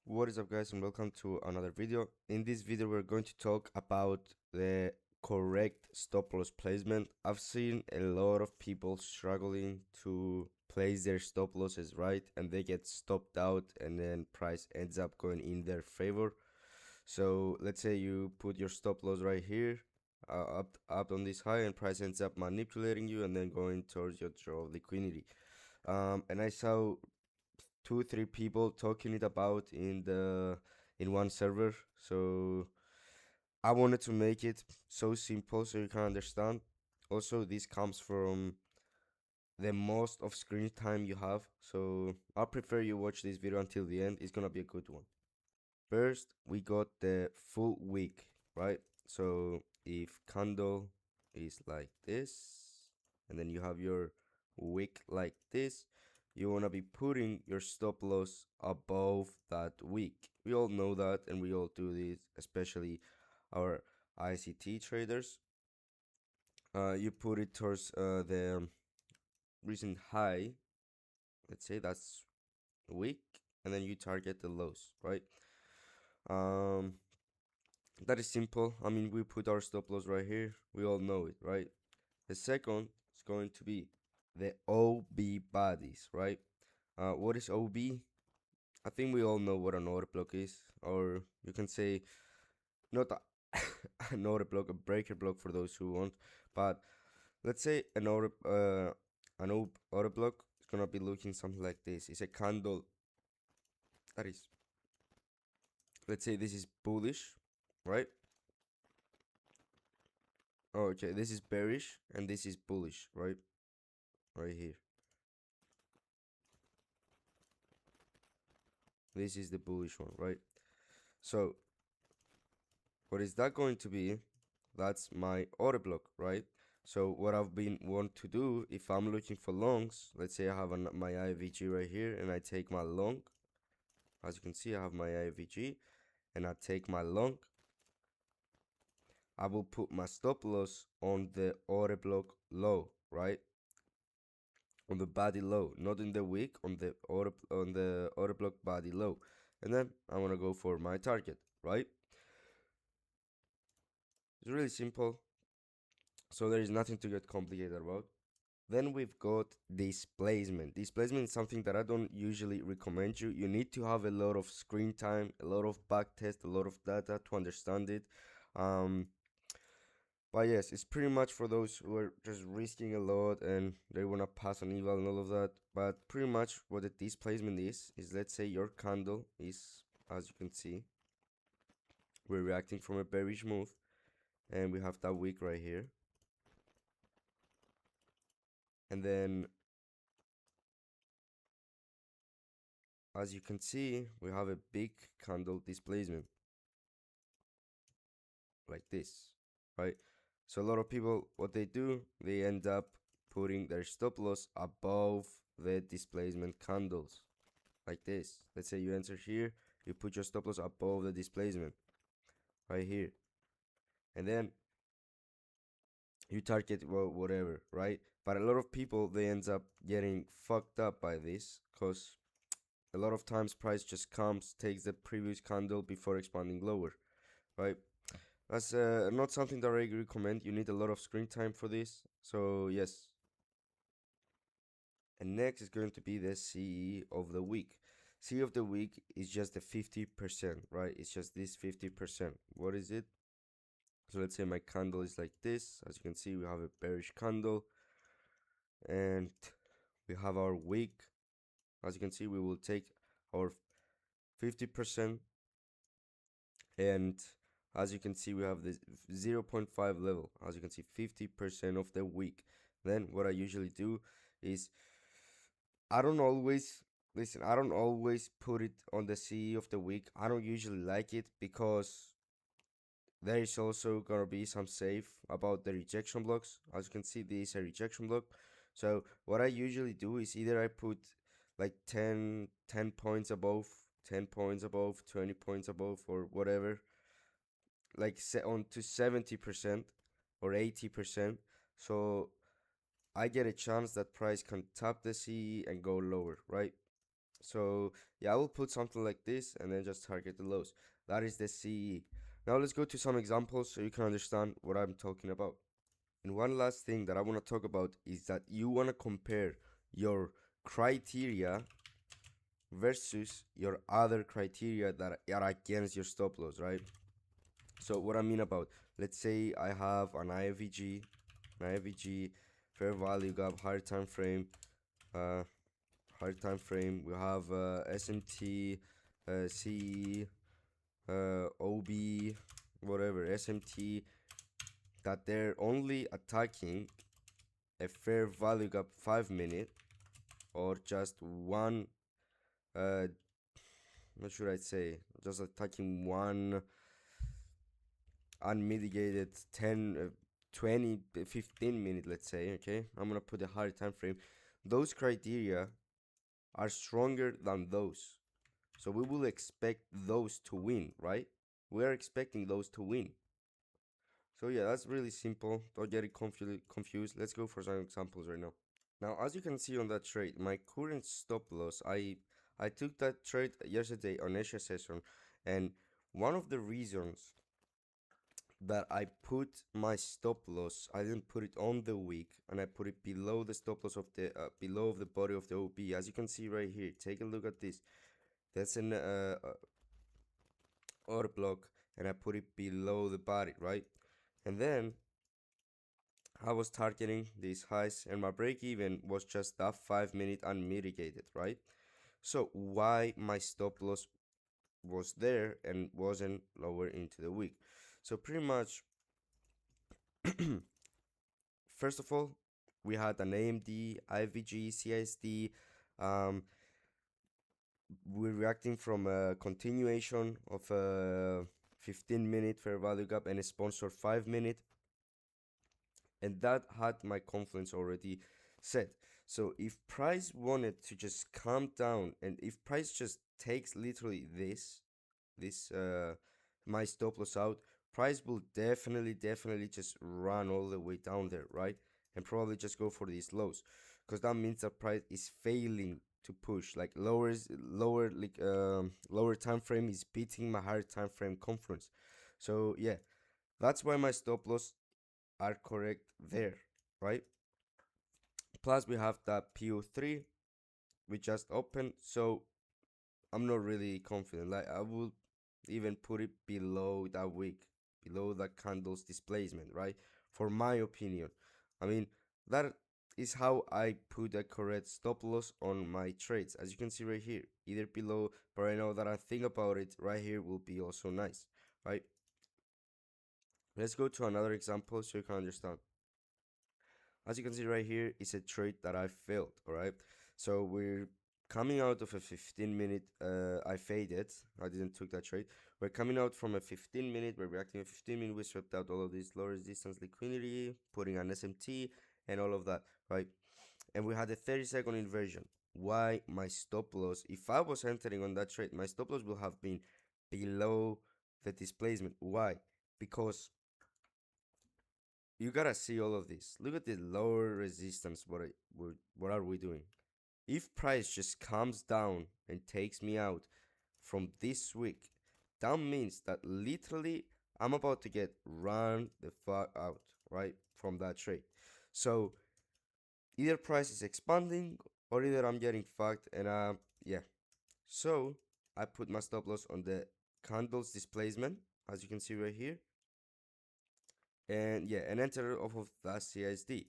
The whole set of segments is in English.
What is up, guys, and welcome to another video. In this video we're going to talk about the correct stop loss placement. I've seen a lot of people struggling to place their stop losses right, and they get stopped out and then price ends up going in their favor. So let's say you put your stop loss right here, up on this high, and price ends up manipulating you and then going towards your draw of liquidity. And I saw 2 3 people talking it about in one server, so I wanted to make it so simple so you can understand. Also, this comes from the most of screen time you have, so I prefer you watch this video until the end. It's gonna be a good one. First, we got the full week, right? So if candle is like this, and then you have your wick like this, you want to be putting your stop loss above that wick. We all know that, and we all do this, especially our ICT traders. You put it towards the recent high, let's say that's wick, and then you target the lows, right? Um, that is simple. I mean, we put our stop loss right here. We all know it, right? The second is going to be the OB bodies, right? What is OB? I think we all know what an order block is, or you can say not an order block, a breaker block for those who want. But let's say an order block is gonna be looking something like this. It's a candle that is, let's say this is bullish, right? Oh, okay, this is bearish and this is bullish, right? Right here. This is the bullish one, right? So what is that going to be? That's my order block, right? So what I've been want to do, if I'm looking for longs, let's say I have my IVG right here and I take my long. As you can see, I have my IVG and I take my long. I will put my stop loss on the order block low, right? On the body low, not in the wick, on the order block body low. And then I want to go for my target, right? It's really simple, so there is nothing to get complicated about. Then we've got displacement. Displacement is something that I don't usually recommend you. You need to have a lot of screen time, a lot of backtest, a lot of data to understand it. Um, but yes, it's pretty much for those who are just risking a lot and they want to pass an eval and all of that. But pretty much what the displacement is let's say your candle is, as you can see, we're reacting from a bearish move and we have that wick right here. And then as you can see, we have a big candle displacement like this, right? So a lot of people, what they do, they end up putting their stop loss above the displacement candles like this. Let's say you enter here, you put your stop loss above the displacement right here, and then you target, well, whatever, right? But a lot of people, they end up getting fucked up by this, because a lot of times price just comes, takes the previous candle before expanding lower, right? That's not something that I recommend. You need a lot of screen time for this. So yes. And next is going to be the CE of the week. CE of the week is just the 50%, right? It's just this 50%. What is it? So let's say my candle is like this. As you can see, we have a bearish candle and we have our week. As you can see, we will take our 50%, and as you can see, we have this 0.5 level. As you can see, 50% of the week. Then what I usually do is, I don't always listen, I don't always put it on the CE of the week. I don't usually like it because there is also gonna be some safe about the rejection blocks. As you can see, this is a rejection block. So what I usually do is either I put like 10 points above, 10 points above, 20 points above, or whatever, like set on to 70% or 80%. So I get a chance that price can tap the CE and go lower, right? So yeah, I will put something like this and then just target the lows. That is the CE. Now let's go to some examples so you can understand what I'm talking about. And one last thing that I want to talk about is that you want to compare your criteria versus your other criteria that are against your stop loss, right? So what I mean about, let's say I have an IFVG, fair value gap, higher time frame, uh, we have SMT, CE, OB, whatever, SMT, that they're only attacking a fair value gap 5 minute or just one, what should I say, just attacking one unmitigated 10, 20, 15 minute, let's say. Okay, I'm gonna put a higher time frame. Those criteria are stronger than those, so we will expect those to win, right? We are expecting those to win. So yeah, that's really simple. Don't get it confused. Let's go for some examples right now. Now, as you can see on that trade, my current stop loss, I took that trade yesterday on Asia session, and one of the reasons that I put my stop loss, I didn't put it on the wick, and I put it below the stop loss of the below of the body of the OB. As you can see right here, take a look at this. That's an order block, and I put it below the body, right? And then I was targeting these highs, and my break even was just that 5 minute unmitigated, right? So why my stop loss was there and wasn't lower into the wick? So pretty much, first of all, we had an AMD, IVG, CISD. Um, we're reacting from a continuation of a 15-minute fair value gap and a sponsor 5 minute, and that had my confidence already set. So if price wanted to just calm down, and if price just takes literally this my stop loss out, price will definitely just run all the way down there, right? And probably just go for these lows, because that means that price is failing to push, like lower time frame is beating my higher time frame confluence. So yeah, that's why my stop loss are correct there, right? Plus we have that PO3 we just opened, so I'm not really confident. Like, I will even put it below that wick, below that candle's displacement, right? For my opinion. I mean, that is how I put the correct stop loss on my trades. As you can see right here, either below, but I know that I think about it right here will be also nice, right? Let's go to another example so you can understand. As you can see right here, it's a trade that I failed, all right? So we're coming out of a 15-minute, I faded, I didn't took that trade. We're coming out from a 15-minute, we're reacting a 15-minute, we swept out all of this lower resistance liquidity, putting an SMT, and all of that, right? And we had a 30-second inversion. Why my stop loss, if I was entering on that trade, my stop loss will have been below the displacement. Why? Because you gotta see all of this. Look at the lower resistance. What are we doing? If price just comes down and takes me out from this week, that means that literally I'm about to get run the fuck out, right, from that trade. So either price is expanding or either I'm getting fucked, and yeah. So I put my stop loss on the candles displacement, as you can see right here, and yeah, and enter off of that CISD.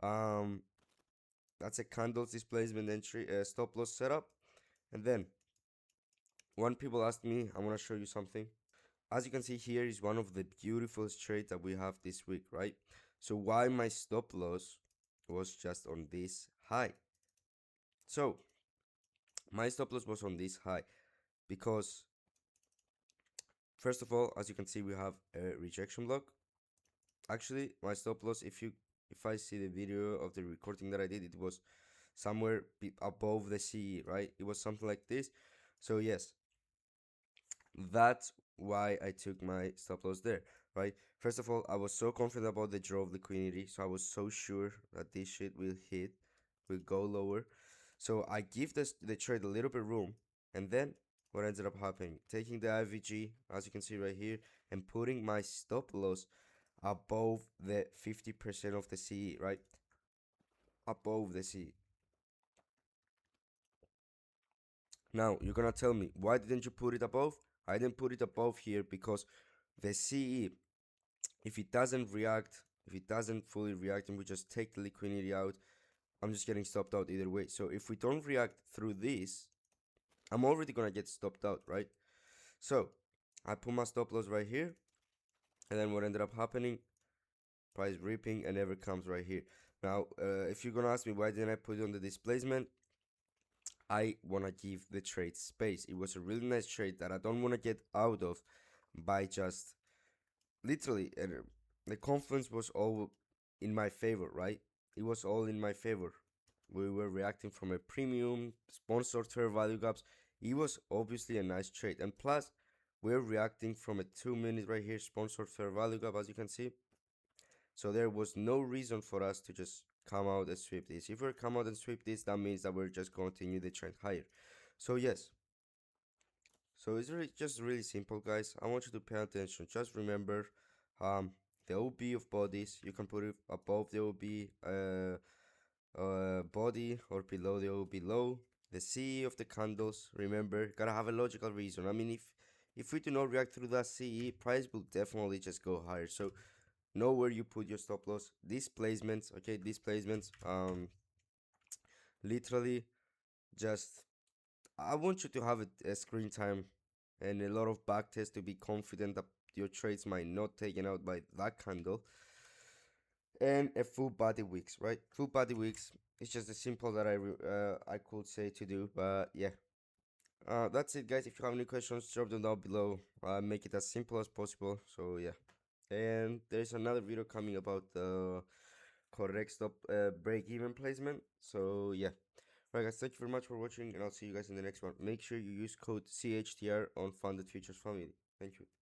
Um, that's a candles displacement entry, stop loss setup. And then one people asked me, I want to show you something. As you can see here is one of the beautiful trades that we have this week, right? So why my stop loss was just on this high? So my stop loss was on this high because, first of all, as you can see, we have a rejection block. Actually, my stop loss, if I see the video of the recording that I did, it was somewhere above the CE, right? It was something like this. So yes, that's why I took my stop loss there, right? First of all, I was so confident about the draw of liquidity, so I was so sure that this shit will hit, will go lower. So I give the trade a little bit room, and then what ended up happening, taking the IVG, as you can see right here, and putting my stop loss above the 50% of the CE, right? Above the CE. Now, you're gonna tell me, why didn't you put it above? I didn't put it above here because the CE, if it doesn't react, if it doesn't fully react and we just take the liquidity out, I'm just getting stopped out either way. So if we don't react through this, I'm already gonna get stopped out, right? So I put my stop loss right here, and then what ended up happening, price ripping and never comes right here. Now, if you're gonna ask me why didn't I put it on the displacement, I wanna give the trade space. It was a really nice trade that I don't wanna get out of by just literally, the confluence was all in my favor, right? It was all in my favor. We were reacting from a premium sponsored fair value gaps. It was obviously a nice trade, and plus we're reacting from a 2 minute right here sponsored fair value gap, as you can see. So there was no reason for us to just come out and sweep this. If we come out and sweep this, that means that we're just continue the trend higher. So yes, so it's really just really simple, guys. I want you to pay attention. Just remember, the OB of bodies, you can put it above the OB body or below the OB low. The CE of the candles, remember, gotta have a logical reason. I mean, if we do not react through that CE, price will definitely just go higher. So know where you put your stop loss. These placements, okay, these placements, literally just, I want you to have a screen time and a lot of back tests to be confident that your trades might not taken out by that candle, and a full body wicks, right? Full body wicks. It's just as simple that I could say to do, but yeah. That's it, guys. If you have any questions, drop them down below. Make it as simple as possible. So yeah, and there's another video coming about the correct stop break-even placement. So yeah. Right, guys, thank you very much for watching, and I'll see you guys in the next one. Make sure you use code CHTR on Funded Futures Family. Thank you.